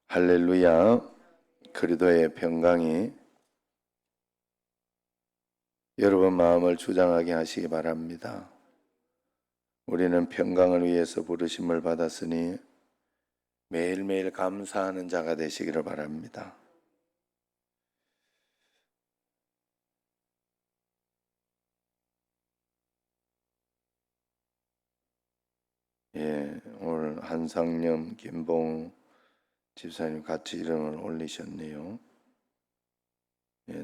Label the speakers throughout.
Speaker 1: 할렐루야. 그리스도의 평강이 여러분 마음을 주장하게 하시기 바랍니다. 우리는 평강을 위해서 부르심을 받았으니 매일매일 감사하는 자가 되시기를 바랍니다. 오늘 한상념, 김봉 집사님 같이 이름을 올리셨네요.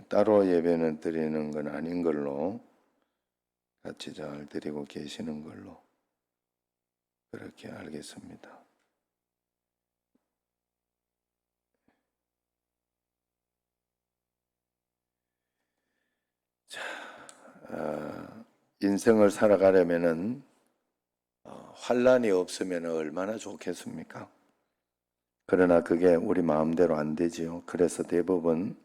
Speaker 1: 따로 예배는 드리는 건 아닌 걸로 같이 잘 드리고 계시는 걸로 그렇게 알겠습니다. 인생을 살아가려면은 환란이 없으면 얼마나 좋겠습니까? 그러나 그게 우리 마음대로 안 되지요. 그래서 대부분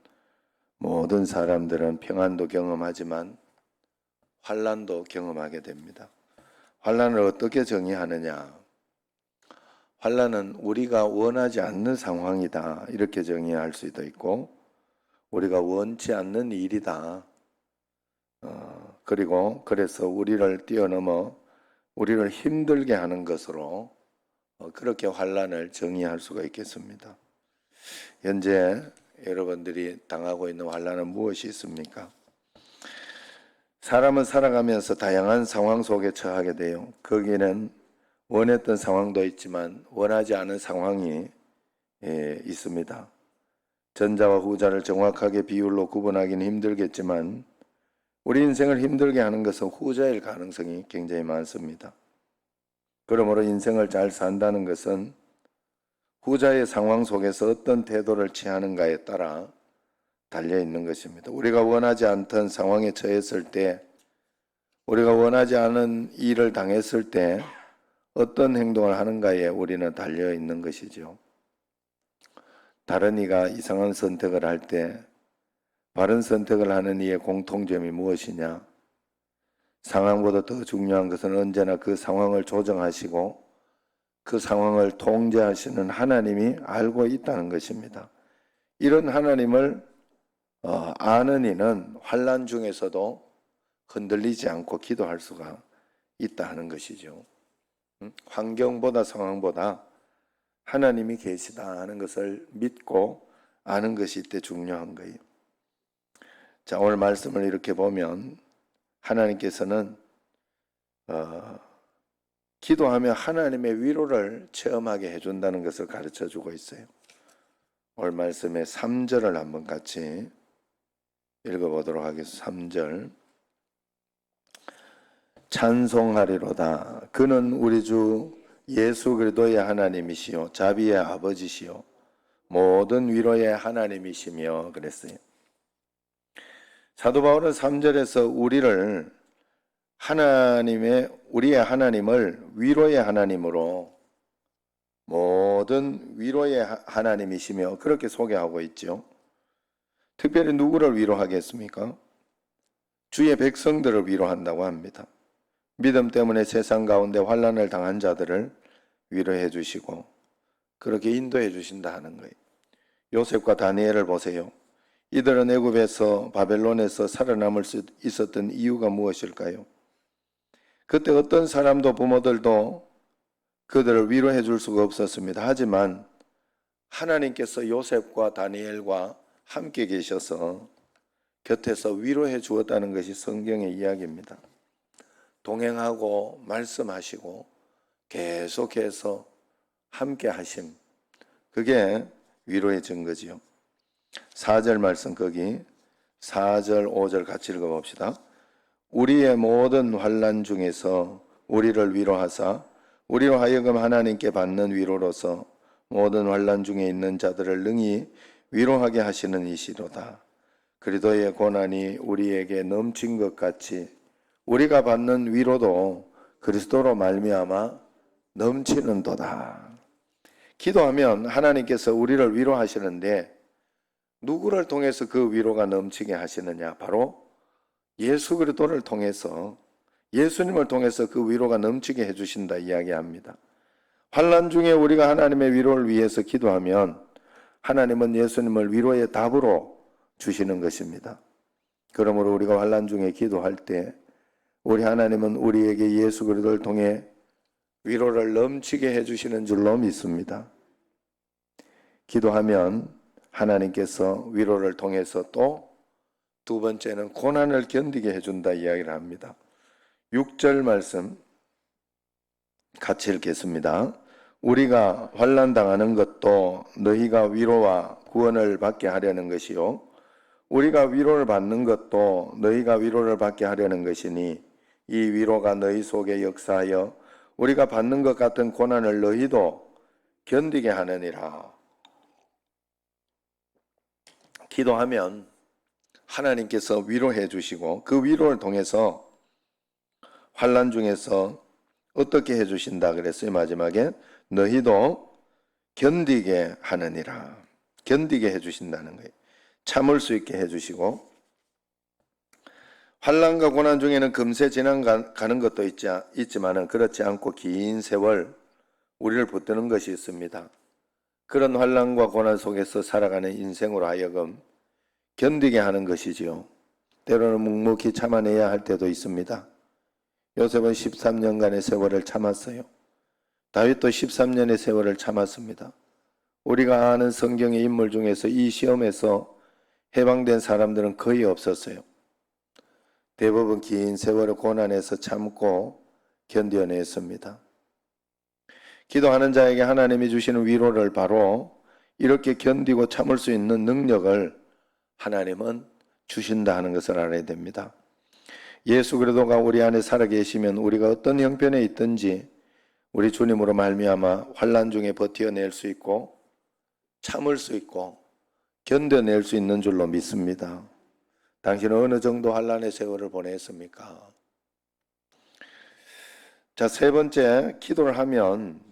Speaker 1: 모든 사람들은 평안도 경험하지만 환란도 경험하게 됩니다. 환란을 어떻게 정의하느냐? 환란은 우리가 원하지 않는 상황이다 이렇게 정의할 수도 있고, 우리가 원치 않는 일이다. 그리고 그래서 우리를 뛰어넘어 우리를 힘들게 하는 것으로 그렇게 환란을 정의할 수가 있겠습니다. 현재 여러분들이 당하고 있는 환란은 무엇이 있습니까? 사람은 살아가면서 다양한 상황 속에 처하게 돼요. 거기는 원했던 상황도 있지만 원하지 않은 상황이 있습니다. 전자와 후자를 정확하게 비율로 구분하기는 힘들겠지만 우리 인생을 힘들게 하는 것은 후자일 가능성이 굉장히 많습니다. 그러므로 인생을 잘 산다는 것은 후자의 상황 속에서 어떤 태도를 취하는가에 따라 달려있는 것입니다. 우리가 원하지 않던 상황에 처했을 때, 우리가 원하지 않은 일을 당했을 때 어떤 행동을 하는가에 우리는 달려있는 것이죠. 다른 이가 이상한 선택을 할 때 바른 선택을 하는 이의 공통점이 무엇이냐? 상황보다 더 중요한 것은 언제나 그 상황을 조정하시고 그 상황을 통제하시는 하나님이 알고 있다는 것입니다. 이런 하나님을 아는 이는 환난 중에서도 흔들리지 않고 기도할 수가 있다 하는 것이죠. 환경보다 상황보다 하나님이 계시다 하는 것을 믿고 아는 것이 이때 중요한 거예요. 자, 오늘 말씀을 이렇게 보면 하나님께서는 기도하며 하나님의 위로를 체험하게 해준다는 것을 가르쳐주고 있어요. 오늘 말씀의 3절을 한번 같이 읽어보도록 하겠습니다. 3절. 찬송하리로다. 그는 우리 주 예수 그리스도의 하나님이시요 자비의 아버지시요 모든 위로의 하나님이시며 그랬어요. 사도 바울은 3절에서 우리의 하나님을 위로의 하나님으로 모든 위로의 하나님이시며 그렇게 소개하고 있죠. 특별히 누구를 위로하겠습니까? 주의 백성들을 위로한다고 합니다. 믿음 때문에 세상 가운데 환난을 당한 자들을 위로해 주시고 그렇게 인도해 주신다 하는 거예요. 요셉과 다니엘을 보세요. 이들은 애굽에서 바벨론에서 살아남을 수 있었던 이유가 무엇일까요? 그때 어떤 사람도 부모들도 그들을 위로해 줄 수가 없었습니다. 하지만 하나님께서 요셉과 다니엘과 함께 계셔서 곁에서 위로해 주었다는 것이 성경의 이야기입니다. 동행하고 말씀하시고 계속해서 함께 하심, 그게 위로의 증거지요. 4절 말씀 거기 4절 5절 같이 읽어봅시다. 우리의 모든 환난 중에서 우리를 위로하사 우리로 하여금 하나님께 받는 위로로서 모든 환난 중에 있는 자들을 능히 위로하게 하시는 이시로다. 그리스도의 고난이 우리에게 넘친 것 같이 우리가 받는 위로도 그리스도로 말미암아 넘치는도다. 기도하면 하나님께서 우리를 위로하시는데 누구를 통해서 그 위로가 넘치게 하시느냐? 바로 예수 그리스도를 통해서, 예수님을 통해서 그 위로가 넘치게 해주신다 이야기합니다. 환난 중에 우리가 하나님의 위로를 위해서 기도하면 하나님은 예수님을 위로의 답으로 주시는 것입니다. 그러므로 우리가 환난 중에 기도할 때 우리 하나님은 우리에게 예수 그리스도를 통해 위로를 넘치게 해주시는 줄로 믿습니다. 기도하면 하나님께서 위로를 통해서 또 두 번째는 고난을 견디게 해준다 이야기를 합니다. 6절 말씀 같이 읽겠습니다. 우리가 환난 당하는 것도 너희가 위로와 구원을 받게 하려는 것이요 우리가 위로를 받는 것도 너희가 위로를 받게 하려는 것이니 이 위로가 너희 속에 역사하여 우리가 받는 것 같은 고난을 너희도 견디게 하느니라. 기도하면 하나님께서 위로해 주시고 그 위로를 통해서 환난 중에서 어떻게 해 주신다 그랬어요? 마지막에 너희도 견디게 하느니라. 견디게 해 주신다는 거예요. 참을 수 있게 해 주시고 환난과 고난 중에는 금세 지나가는 것도 있지만은 그렇지 않고 긴 세월 우리를 붙드는 것이 있습니다. 그런 환난과 고난 속에서 살아가는 인생으로 하여금 견디게 하는 것이지요. 때로는 묵묵히 참아내야 할 때도 있습니다. 요셉은 13년간의 세월을 참았어요. 다윗도 13년의 세월을 참았습니다. 우리가 아는 성경의 인물 중에서 이 시험에서 해방된 사람들은 거의 없었어요. 대부분 긴 세월을 고난에서 참고 견뎌냈습니다. 기도하는 자에게 하나님이 주시는 위로를 바로 이렇게 견디고 참을 수 있는 능력을 하나님은 주신다 하는 것을 알아야 됩니다. 예수 그리스도가 우리 안에 살아계시면 우리가 어떤 형편에 있든지 우리 주님으로 말미암아 환난 중에 버텨낼 수 있고 참을 수 있고 견뎌낼 수 있는 줄로 믿습니다. 당신은 어느 정도 환난의 세월을 보냈습니까? 자, 세 번째, 기도를 하면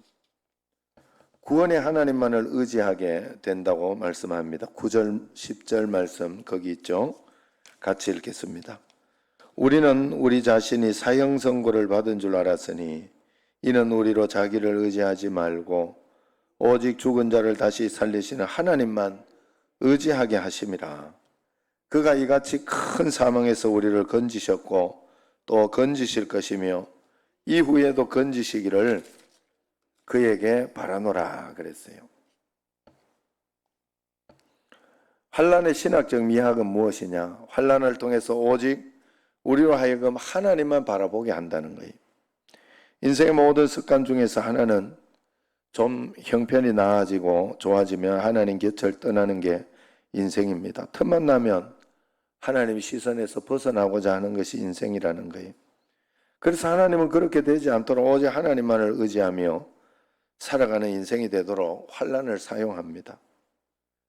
Speaker 1: 구원의 하나님만을 의지하게 된다고 말씀합니다. 9절, 10절 말씀 거기 있죠. 같이 읽겠습니다. 우리는 우리 자신이 사형 선고를 받은 줄 알았으니 이는 우리로 자기를 의지하지 말고 오직 죽은 자를 다시 살리시는 하나님만 의지하게 하심이라. 그가 이같이 큰 사망에서 우리를 건지셨고 또 건지실 것이며 이후에도 건지시기를 그에게 바라노라 그랬어요. 환난의 신학적 미학은 무엇이냐? 환난을 통해서 오직 우리로 하여금 하나님만 바라보게 한다는 거예요. 인생의 모든 습관 중에서 하나는 좀 형편이 나아지고 좋아지면 하나님 곁을 떠나는 게 인생입니다. 틈만 나면 하나님 시선에서 벗어나고자 하는 것이 인생이라는 거예요. 그래서 하나님은 그렇게 되지 않도록 오직 하나님만을 의지하며 살아가는 인생이 되도록 환난을 사용합니다.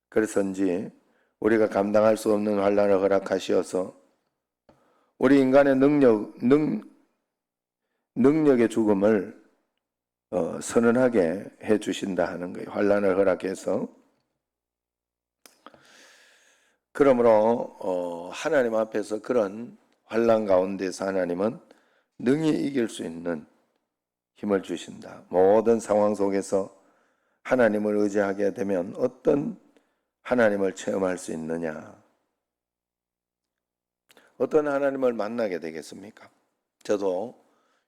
Speaker 1: 그래서인지 우리가 감당할 수 없는 환난을 허락하시어서 우리 인간의 능력의 죽음을 선언하게 해주신다 하는 거예요. 환난을 허락해서. 그러므로 하나님 앞에서 그런 환난 가운데서 하나님은 능히 이길 수 있는 힘을 주신다. 모든 상황 속에서 하나님을 의지하게 되면 어떤 하나님을 체험할 수 있느냐? 어떤 하나님을 만나게 되겠습니까? 저도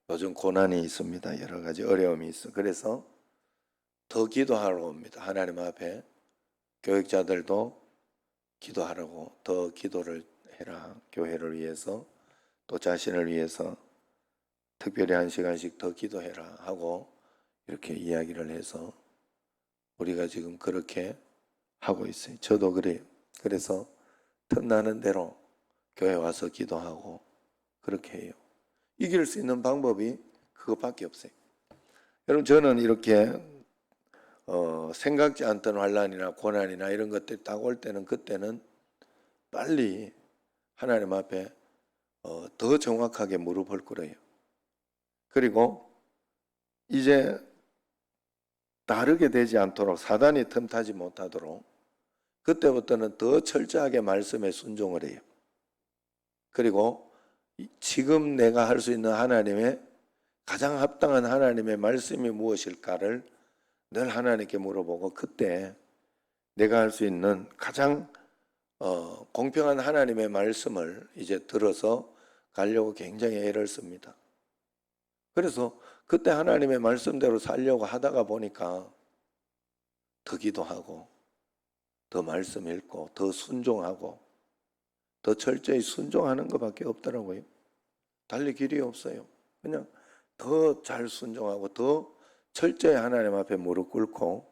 Speaker 1: 요즘 고난이 있습니다. 여러 가지 어려움이 있어. 그래서 더 기도하러 옵니다. 하나님 앞에 교육자들도 기도하라고 더 기도를 해라. 교회를 위해서 또 자신을 위해서 특별히 1시간씩 더 기도해라 하고 이렇게 이야기를 해서 우리가 지금 그렇게 하고 있어요. 저도 그래요. 그래서 틈나는 대로 교회 와서 기도하고 그렇게 해요. 이길 수 있는 방법이 그것밖에 없어요. 여러분 저는 이렇게 생각지 않던 환난이나 고난이나 이런 것들이 딱 올 때는 그때는 빨리 하나님 앞에 더 정확하게 무릎을 꿇어요. 그리고 이제 다르게 되지 않도록 사단이 틈타지 못하도록 그때부터는 더 철저하게 말씀에 순종을 해요. 그리고 지금 내가 할 수 있는 하나님의 가장 합당한 하나님의 말씀이 무엇일까를 늘 하나님께 물어보고 그때 내가 할 수 있는 가장 공평한 하나님의 말씀을 이제 들어서 가려고 굉장히 애를 씁니다. 그래서 그때 하나님의 말씀대로 살려고 하다가 보니까 더 기도하고 더 말씀 읽고 더 순종하고 더 철저히 순종하는 것밖에 없더라고요. 달리 길이 없어요. 그냥 더 잘 순종하고 더 철저히 하나님 앞에 무릎 꿇고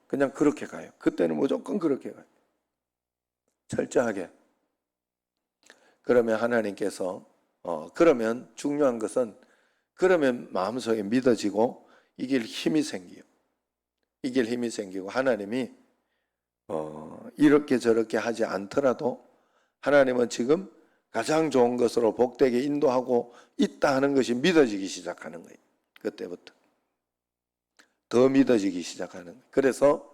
Speaker 1: 그냥 그렇게 가요. 그때는 무조건 그렇게 가요. 철저하게. 그러면 하나님께서 그러면 중요한 것은 그러면 마음속에 믿어지고 이길 힘이 생겨요. 이길 힘이 생기고 하나님이 이렇게 저렇게 하지 않더라도 하나님은 지금 가장 좋은 것으로 복되게 인도하고 있다 하는 것이 믿어지기 시작하는 거예요. 그때부터 더 믿어지기 시작하는 거예요. 그래서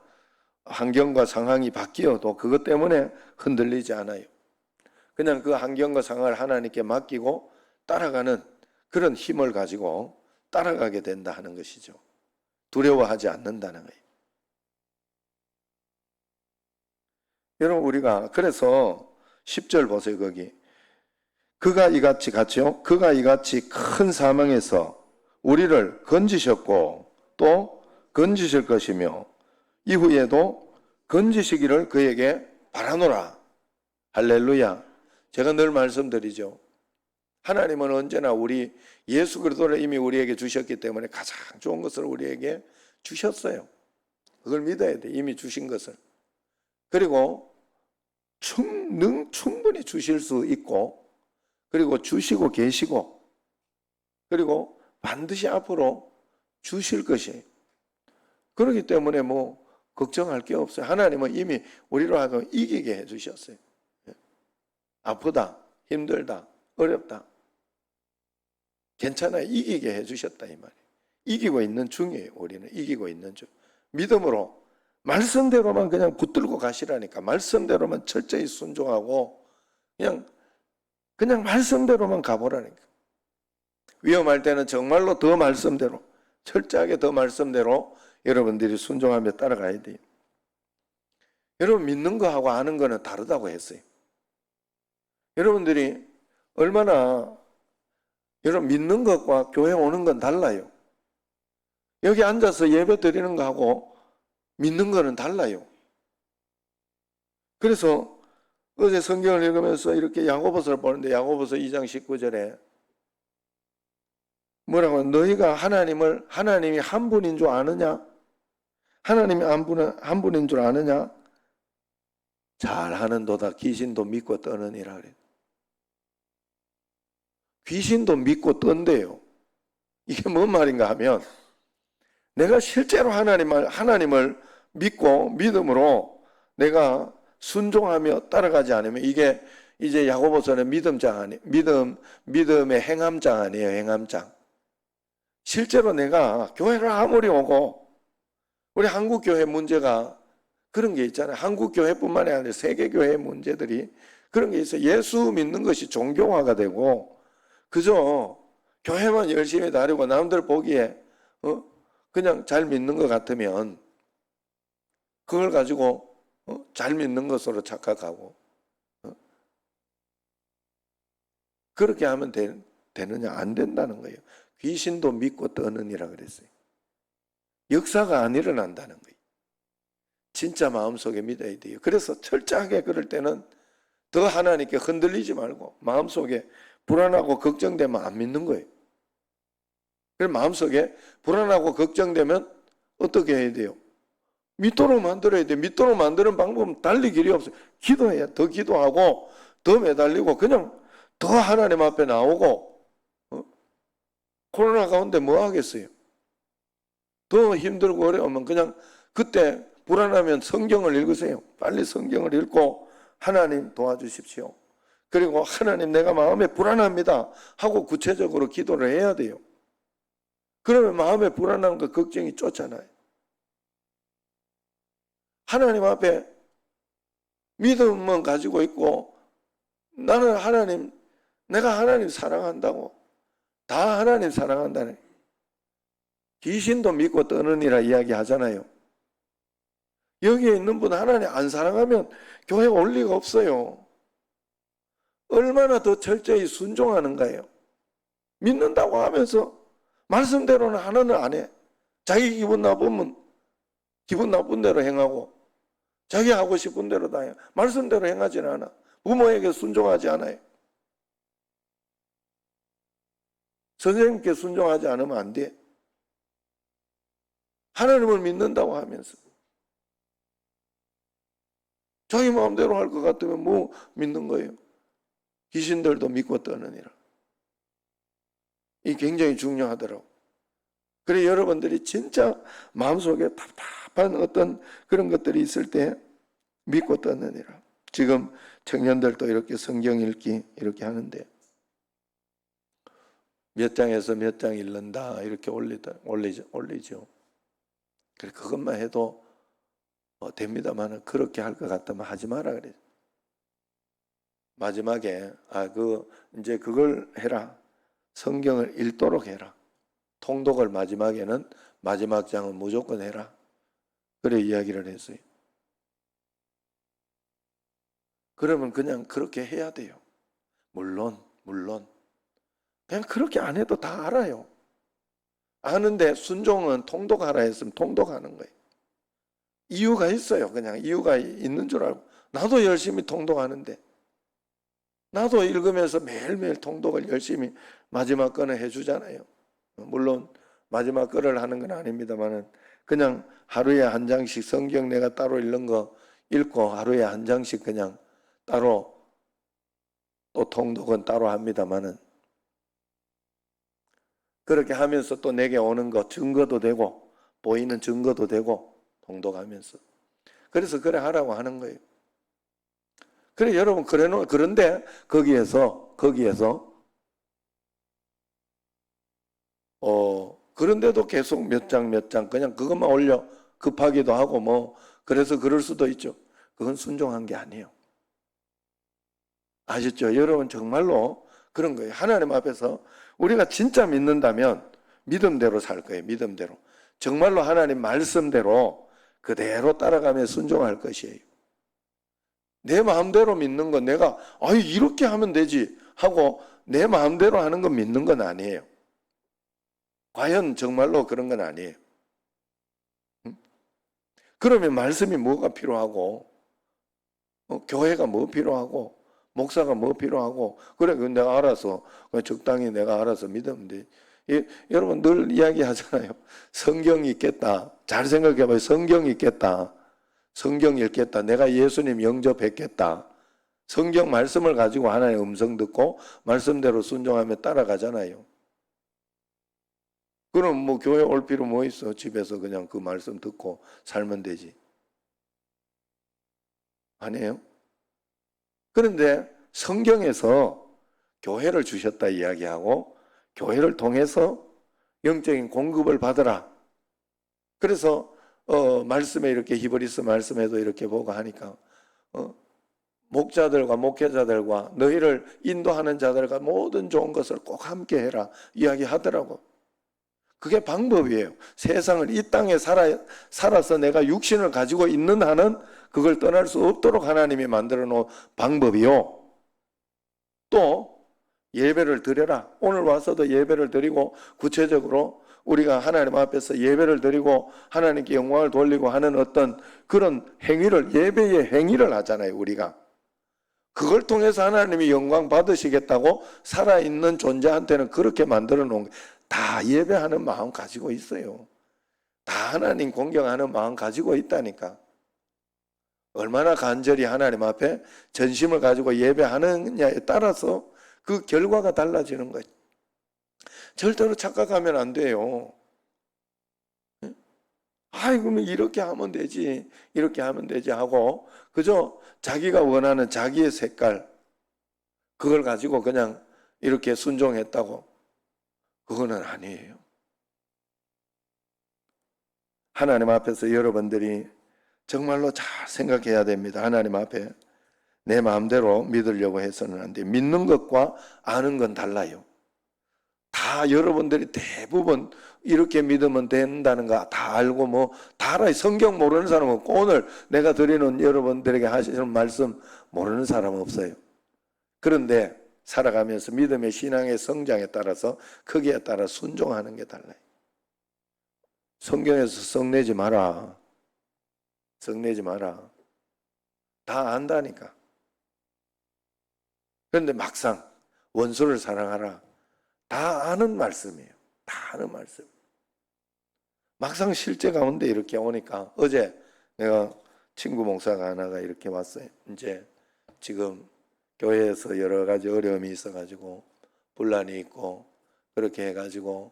Speaker 1: 환경과 상황이 바뀌어도 그것 때문에 흔들리지 않아요. 그냥 그 환경과 상황을 하나님께 맡기고 따라가는 그런 힘을 가지고 따라가게 된다 하는 것이죠. 두려워하지 않는다는 거예요. 여러분 우리가 그래서 10절 보세요. 거기 그가 이같이 같이요. 그가 이같이 큰 사망에서 우리를 건지셨고 또 건지실 것이며 이후에도 건지시기를 그에게 바라노라. 할렐루야. 제가 늘 말씀드리죠. 하나님은 언제나 우리 예수 그리스도를 이미 우리에게 주셨기 때문에 가장 좋은 것을 우리에게 주셨어요. 그걸 믿어야 돼. 이미 주신 것을. 그리고 충분히 주실 수 있고 그리고 주시고 계시고 그리고 반드시 앞으로 주실 것이에요. 그렇기 때문에 뭐 걱정할 게 없어요. 하나님은 이미 우리로 하여금 이기게 해주셨어요. 아프다, 힘들다, 어렵다. 괜찮아요. 이기게 해주셨다 이 말이에요. 이기고 있는 중이에요. 우리는 이기고 있는 중. 믿음으로 말씀대로만 그냥 붙들고 가시라니까. 말씀대로만 철저히 순종하고 그냥 말씀대로만 가보라니까. 위험할 때는 정말로 더 말씀대로 철저하게 더 말씀대로 여러분들이 순종하며 따라가야 돼요. 여러분 믿는 거하고 아는 거는 다르다고 했어요. 여러분들이 얼마나 여러분 믿는 것과 교회 오는 건 달라요. 여기 앉아서 예배 드리는 거하고 믿는 거는 달라요. 그래서 어제 성경을 읽으면서 이렇게 야고보서를 보는데 야고보서 2장 19절에 뭐라고 너희가 하나님이 한 분인 줄 아느냐? 하나님이 한 분인 줄 아느냐? 잘하는도다 귀신도 믿고 떠느니라 그래. 귀신도 믿고 떤대요. 이게 뭔 말인가 하면 내가 실제로 하나님을 믿고 믿음으로 내가 순종하며 따라가지 않으면 이게 이제 야고보서는 믿음의 행함장 아니에요. 행함장. 실제로 내가 교회를 아무리 오고 우리 한국교회 문제가 그런 게 있잖아요. 한국교회뿐만이 아니라 세계교회 문제들이 그런 게 있어요. 예수 믿는 것이 종교화가 되고 그저 교회만 열심히 다니고 남들 보기에 그냥 잘 믿는 것 같으면 그걸 가지고 잘 믿는 것으로 착각하고 그렇게 하면 되느냐? 안 된다는 거예요. 귀신도 믿고 떠느니라 그랬어요. 역사가 안 일어난다는 거예요. 진짜 마음속에 믿어야 돼요. 그래서 철저하게 그럴 때는 더 하나님께 흔들리지 말고 마음속에 불안하고 걱정되면 안 믿는 거예요. 그래서 마음속에 불안하고 걱정되면 어떻게 해야 돼요? 믿도록 만들어야 돼요. 믿도록 만드는 방법은 달리 길이 없어요. 기도해야 더 기도하고 더 매달리고 그냥 더 하나님 앞에 나오고 코로나 가운데 뭐 하겠어요? 더 힘들고 어려우면 그냥 그때 불안하면 성경을 읽으세요. 빨리 성경을 읽고 하나님 도와주십시오. 그리고 하나님 내가 마음에 불안합니다 하고 구체적으로 기도를 해야 돼요. 그러면 마음에 불안함과 걱정이 쫓아나요. 하나님 앞에 믿음만 가지고 있고 나는 내가 하나님 사랑한다고 다 하나님 사랑한다네. 귀신도 믿고 떠느니라 이야기 하잖아요. 여기에 있는 분 하나님 안 사랑하면 교회 올 리가 없어요. 얼마나 더 철저히 순종하는가요? 믿는다고 하면서 말씀대로는 하나는 안 해. 자기 기분 나쁘면 기분 나쁜 대로 행하고 자기 하고 싶은 대로 다 해. 말씀대로 행하지는 않아. 부모에게 순종하지 않아요. 선생님께 순종하지 않으면 안 돼. 하나님을 믿는다고 하면서 자기 마음대로 할 것 같으면 뭐 믿는 거예요? 귀신들도 믿고 떠느니라. 이 굉장히 중요하더라고. 그래 여러분들이 진짜 마음속에 답답한 어떤 그런 것들이 있을 때 믿고 떠느니라. 지금 청년들도 이렇게 성경 읽기 이렇게 하는데 몇 장에서 몇 장 읽는다 이렇게 올리죠. 그래 그것만 해도 됩니다만 그렇게 할 것 같다면 하지 마라 그래. 마지막에 이제 그걸 해라. 성경을 읽도록 해라. 통독을 마지막에는 마지막 장은 무조건 해라. 그래 이야기를 했어요. 그러면 그냥 그렇게 해야 돼요. 물론 그냥 그렇게 안 해도 다 알아요. 아는데 순종은 통독하라 했으면 통독하는 거예요. 이유가 있어요. 그냥 이유가 있는 줄 알고. 나도 열심히 통독하는데 나도 읽으면서 매일매일 통독을 열심히 마지막 거는 해주잖아요. 물론 마지막 거를 하는 건 아닙니다만은 그냥 하루에 한 장씩 성경 내가 따로 읽는 거 읽고 하루에 한 장씩 그냥 따로 또 통독은 따로 합니다만은 그렇게 하면서 또 내게 오는 거 증거도 되고 보이는 증거도 되고 통독하면서 그래서 그래 하라고 하는 거예요. 그래 여러분 그런데 거기에서 그런데도 계속 몇 장 그냥 그것만 올려 급하기도 하고 뭐 그래서 그럴 수도 있죠. 그건 순종한 게 아니에요. 아셨죠? 여러분 정말로 그런 거예요. 하나님 앞에서 우리가 진짜 믿는다면 믿음대로 살 거예요. 믿음대로. 정말로 하나님 말씀대로 그대로 따라가며 순종할 것이에요. 내 마음대로 믿는 건 내가 이렇게 하면 되지 하고 내 마음대로 하는 건 믿는 건 아니에요. 과연 정말로 그런 건 아니에요. 그러면 말씀이 뭐가 필요하고 교회가 뭐 필요하고 목사가 뭐 필요하고 그래 내가 알아서 적당히 내가 알아서 믿으면 돼. 여러분 늘 이야기하잖아요. 성경이 있겠다. 잘 생각해봐요. 성경이 있겠다. 성경 읽겠다. 내가 예수님 영접했겠다. 성경 말씀을 가지고 하나의 음성 듣고 말씀대로 순종하며 따라가잖아요. 그럼 뭐 교회 올 필요 뭐 있어? 집에서 그냥 그 말씀 듣고 살면 되지. 아니에요? 그런데 성경에서 교회를 주셨다 이야기하고 교회를 통해서 영적인 공급을 받으라. 그래서 말씀에 이렇게 히브리서 말씀에도 이렇게 보고 하니까 목자들과 목회자들과 너희를 인도하는 자들과 모든 좋은 것을 꼭 함께 해라 이야기하더라고. 그게 방법이에요. 세상을 이 땅에 살아서 내가 육신을 가지고 있는 한은 그걸 떠날 수 없도록 하나님이 만들어 놓은 방법이요. 또 예배를 드려라. 오늘 와서도 예배를 드리고 구체적으로 우리가 하나님 앞에서 예배를 드리고 하나님께 영광을 돌리고 하는 어떤 그런 행위를 예배의 행위를 하잖아요. 우리가. 그걸 통해서 하나님이 영광 받으시겠다고 살아있는 존재한테는 그렇게 만들어 놓은 다 예배하는 마음 가지고 있어요. 다 하나님 공경하는 마음 가지고 있다니까. 얼마나 간절히 하나님 앞에 전심을 가지고 예배하느냐에 따라서 그 결과가 달라지는 거예요. 절대로 착각하면 안 돼요. 그러면 이렇게 하면 되지, 이렇게 하면 되지 하고 그저 자기가 원하는 자기의 색깔 그걸 가지고 그냥 이렇게 순종했다고 그거는 아니에요. 하나님 앞에서 여러분들이 정말로 잘 생각해야 됩니다. 하나님 앞에 내 마음대로 믿으려고 해서는 안 돼요. 믿는 것과 아는 건 달라요. 다 여러분들이 대부분 이렇게 믿으면 된다는 거 다 알고 뭐 다 알아요. 성경 모르는 사람은 없고 오늘 내가 드리는 여러분들에게 하시는 말씀 모르는 사람은 없어요. 그런데 살아가면서 믿음의 신앙의 성장에 따라서 거기에 따라 순종하는 게 달라요. 성경에서 성내지 마라. 성내지 마라. 다 안다니까. 그런데 막상 원수를 사랑하라. 다 아는 말씀이에요. 다 아는 말씀. 막상 실제 가운데 이렇게 오니까 어제 내가 친구 목사가 하나가 이렇게 왔어요. 이제 지금 교회에서 여러 가지 어려움이 있어가지고 분란이 있고 그렇게 해가지고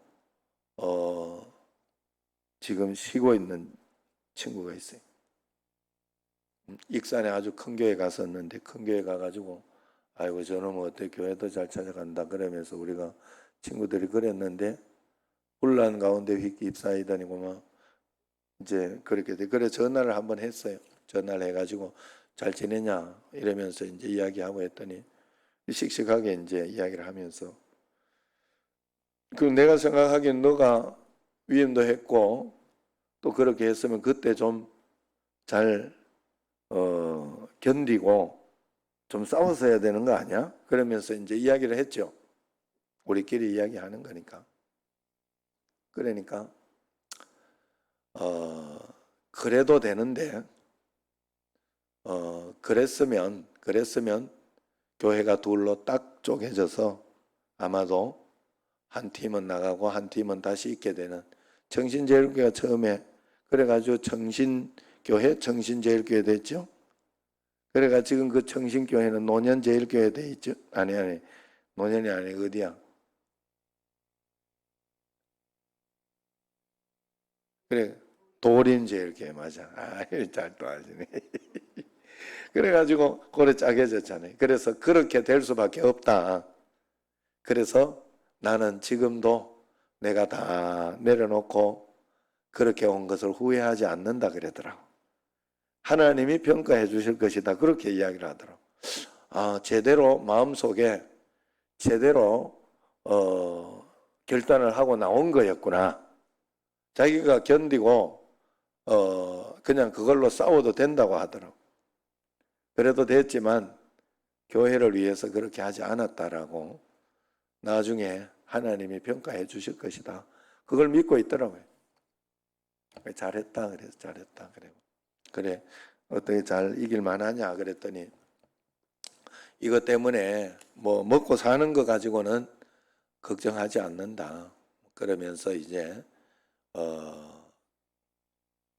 Speaker 1: 지금 쉬고 있는 친구가 있어요. 익산에 아주 큰 교회 갔었는데 큰 교회 가가지고 아이고 저놈은 어떻게 교회도 잘 찾아간다 그러면서 우리가 친구들이 그랬는데 혼란 가운데 휙 입사이다니고 막 이제 그렇게 돼. 그래 전화를 한번 했어요. 전화를 해가지고 잘 지내냐 이러면서 이제 이야기하고 했더니 씩씩하게 이제 이야기를 하면서 그 내가 생각하기엔 너가 위임도 했고 또 그렇게 했으면 그때 좀 잘 견디고 좀 싸웠어야 되는 거 아니야? 그러면서 이제 이야기를 했죠. 우리끼리 이야기하는 거니까. 그러니까 그래도 되는데 그랬으면 교회가 둘로 딱 쪼개져서 아마도 한 팀은 나가고 한 팀은 다시 있게 되는 정신제일교회가 처음에 그래가지고 정신교회 정신제일교회 됐죠. 그래가 지금 그 정신교회는 노년제일교회 돼 있죠. 아니 노년이 아니 어디야? 그래 도림제일교회 맞아. 잘 또 아시네. 그래가지고 고래 짜게졌잖아요. 그래서 그렇게 될 수밖에 없다. 그래서 나는 지금도 내가 다 내려놓고 그렇게 온 것을 후회하지 않는다 그러더라고. 하나님이 평가해 주실 것이다. 그렇게 이야기를 하더라고. 제대로 마음속에 제대로 결단을 하고 나온 거였구나. 자기가 견디고 그냥 그걸로 싸워도 된다고 하더라고. 그래도 됐지만 교회를 위해서 그렇게 하지 않았다라고 나중에 하나님이 평가해 주실 것이다. 그걸 믿고 있더라고요. 잘했다 그래서 잘했다 그래 어떻게 잘 이길 만하냐 그랬더니 이것 때문에 뭐 먹고 사는 거 가지고는 걱정하지 않는다. 그러면서 이제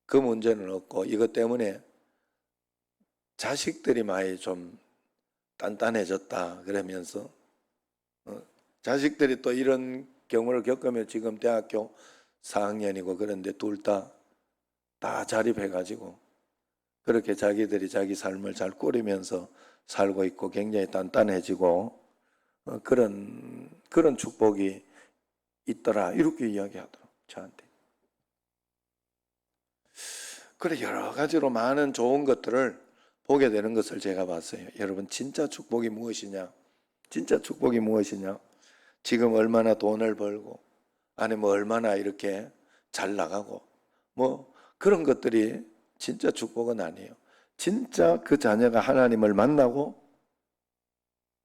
Speaker 1: 그 문제는 없고 이것 때문에 자식들이 많이 좀 단단해졌다 그러면서 자식들이 또 이런 경우를 겪으면 지금 대학교 4학년이고 그런데 둘 다 자립해가지고 그렇게 자기들이 자기 삶을 잘 꾸리면서 살고 있고 굉장히 단단해지고 그런 축복이 있더라 이렇게 이야기하더라고요 저한테. 그래 여러 가지로 많은 좋은 것들을 보게 되는 것을 제가 봤어요. 여러분 진짜 축복이 무엇이냐? 진짜 축복이 무엇이냐? 지금 얼마나 돈을 벌고 아니면 얼마나 이렇게 잘 나가고 뭐 그런 것들이 진짜 축복은 아니에요. 진짜 그 자녀가 하나님을 만나고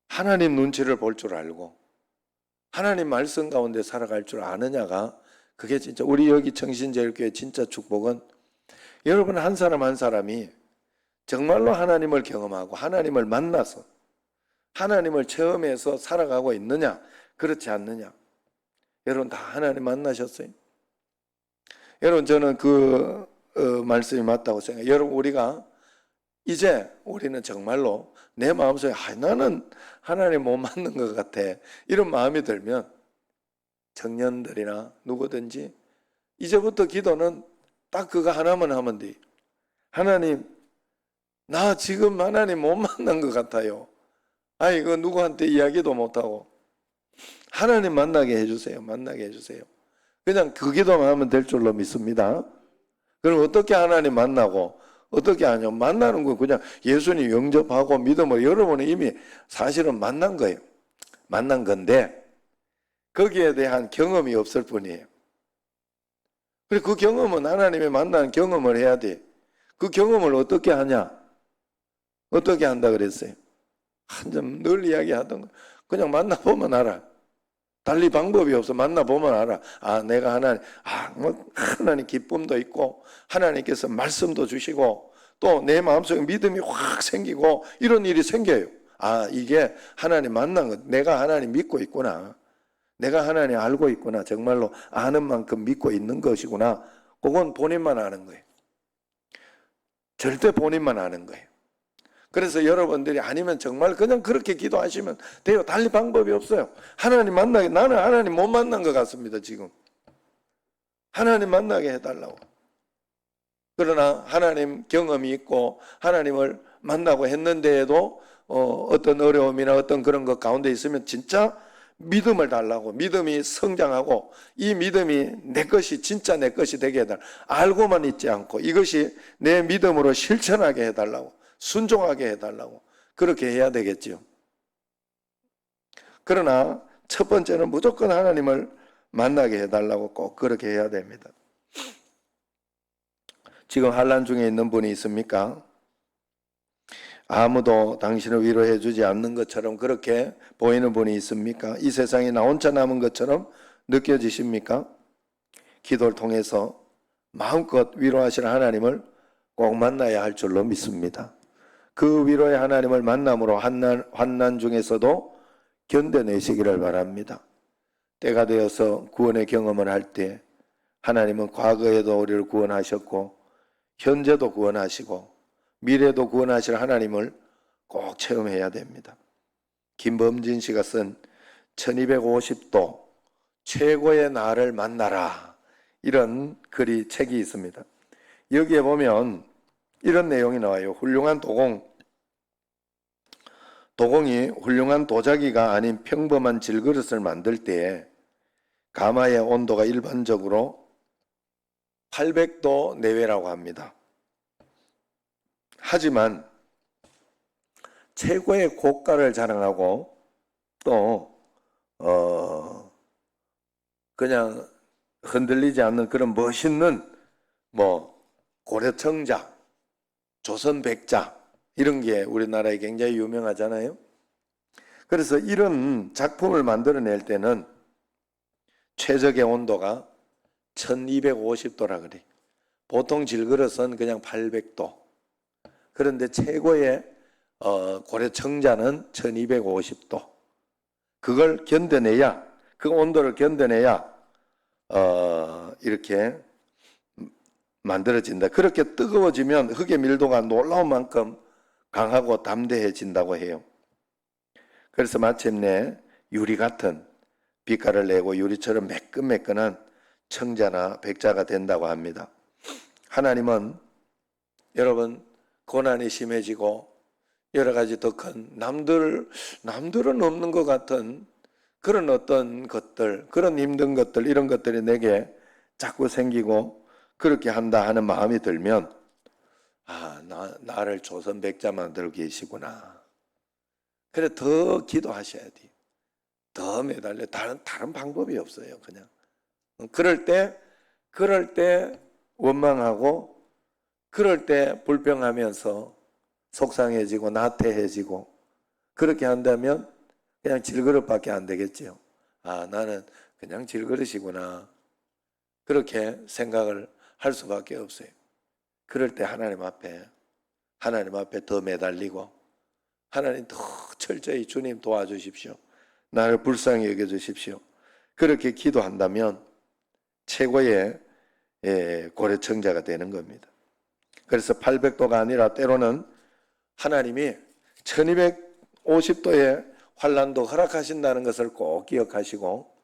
Speaker 1: 하나님 눈치를 볼 줄 알고 하나님 말씀 가운데 살아갈 줄 아느냐가 그게 진짜 우리 여기 청신제일교회 진짜 축복은 여러분 한 사람 한 사람이 정말로 하나님을 경험하고 하나님을 만나서 하나님을 체험해서 살아가고 있느냐 그렇지 않느냐. 여러분 다 하나님 만나셨어요? 여러분 저는 그 말씀이 맞다고 생각해요. 여러분 우리가 이제 우리는 정말로 내 마음속에 나는 하나님 못 만난 것 같아 이런 마음이 들면 청년들이나 누구든지 이제부터 기도는 딱 그거 하나만 하면 돼. 하나님 나 지금 하나님 못 만난 것 같아요. 이거 누구한테 이야기도 못하고 하나님 만나게 해주세요. 만나게 해주세요. 그냥 그 기도만 하면 될 줄로 믿습니다. 그럼 어떻게 하나님 만나고 어떻게 하냐? 만나는 건 그냥 예수님 영접하고 믿음으로 여러분은 이미 사실은 만난 거예요. 만난 건데 거기에 대한 경험이 없을 뿐이에요. 그리고 그 경험은 하나님의 만나는 경험을 해야 돼. 그 경험을 어떻게 하냐? 어떻게 한다 그랬어요? 한점 늘 이야기하던 거. 그냥 만나보면 알아. 달리 방법이 없어. 만나보면 알아. 아, 내가 하나님 기쁨도 있고, 하나님께서 말씀도 주시고, 또 내 마음속에 믿음이 확 생기고, 이런 일이 생겨요. 아, 이게 하나님 만난 것. 내가 하나님 믿고 있구나. 내가 하나님 알고 있구나. 정말로 아는 만큼 믿고 있는 것이구나. 그건 본인만 아는 거예요. 절대 본인만 아는 거예요. 그래서 여러분들이 아니면 정말 그냥 그렇게 기도하시면 돼요. 달리 방법이 없어요. 하나님 만나게, 나는 하나님 못 만난 것 같습니다, 지금. 하나님 만나게 해달라고. 그러나 하나님 경험이 있고 하나님을 만나고 했는데에도 어떤 어려움이나 어떤 그런 것 가운데 있으면 진짜 믿음을 달라고, 믿음이 성장하고 이 믿음이 내 것이 진짜 내 것이 되게 해달라고, 알고만 있지 않고 이것이 내 믿음으로 실천하게 해달라고, 순종하게 해달라고, 그렇게 해야 되겠지요. 그러나 첫 번째는 무조건 하나님을 만나게 해달라고 꼭 그렇게 해야 됩니다. 지금 환난 중에 있는 분이 있습니까? 아무도 당신을 위로해 주지 않는 것처럼 그렇게 보이는 분이 있습니까? 이 세상에 나 혼자 남은 것처럼 느껴지십니까? 기도를 통해서 마음껏 위로하시는 하나님을 꼭 만나야 할 줄로 믿습니다. 그 위로의 하나님을 만남으로 환난 중에서도 견뎌내시기를 바랍니다. 때가 되어서 구원의 경험을 할 때 하나님은 과거에도 우리를 구원하셨고 현재도 구원하시고 미래도 구원하실 하나님을 꼭 체험해야 됩니다. 김범진 씨가 쓴 1250도 최고의 나를 만나라, 이런 책이 있습니다. 여기에 보면 이런 내용이 나와요. 훌륭한 도공이 훌륭한 도자기가 아닌 평범한 질그릇을 만들 때 가마의 온도가 일반적으로 800도 내외라고 합니다. 하지만 최고의 고가를 자랑하고 또 그냥 흔들리지 않는 그런 멋있는 고려청자, 조선백자 이런 게 우리나라에 굉장히 유명하잖아요. 그래서 이런 작품을 만들어낼 때는 최적의 온도가 1250도라 그래. 보통 질그릇은 그냥 800도. 그런데 최고의 고려청자는 1250도. 그걸 견뎌내야, 그 온도를 견뎌내야 이렇게 만들어진다. 그렇게 뜨거워지면 흙의 밀도가 놀라운 만큼 강하고 담대해진다고 해요. 그래서 마침내 유리 같은 빛깔을 내고 유리처럼 매끈매끈한 청자나 백자가 된다고 합니다. 하나님은 여러분 고난이 심해지고 여러 가지 더 큰 남들은 없는 것 같은 그런 어떤 것들, 그런 힘든 것들, 이런 것들이 내게 자꾸 생기고 그렇게 한다 하는 마음이 들면 나를 조선백자 만들고 계시구나. 그래 더 기도하셔야 돼요. 더 매달려. 다른 방법이 없어요. 그냥 그럴 때 원망하고 그럴 때 불평하면서 속상해지고 나태해지고 그렇게 한다면 그냥 질그릇밖에 안 되겠죠. 나는 그냥 질그릇이구나. 그렇게 생각을 할 수밖에 없어요. 그럴 때 하나님 앞에 더 매달리고 하나님 더 철저히 주님 도와주십시오. 나를 불쌍히 여겨주십시오. 그렇게 기도한다면 최고의 고려청자가 되는 겁니다. 그래서 800도가 아니라 때로는 하나님이 1250도의 환난도 허락하신다는 것을 꼭 기억하시고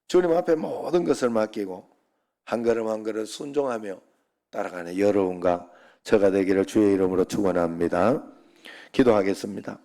Speaker 1: 주님 앞에 모든 것을 맡기고 한 걸음 한 걸음 순종하며 따라가는 여러분과 저가 되기를 주의 이름으로 축원합니다. 기도하겠습니다.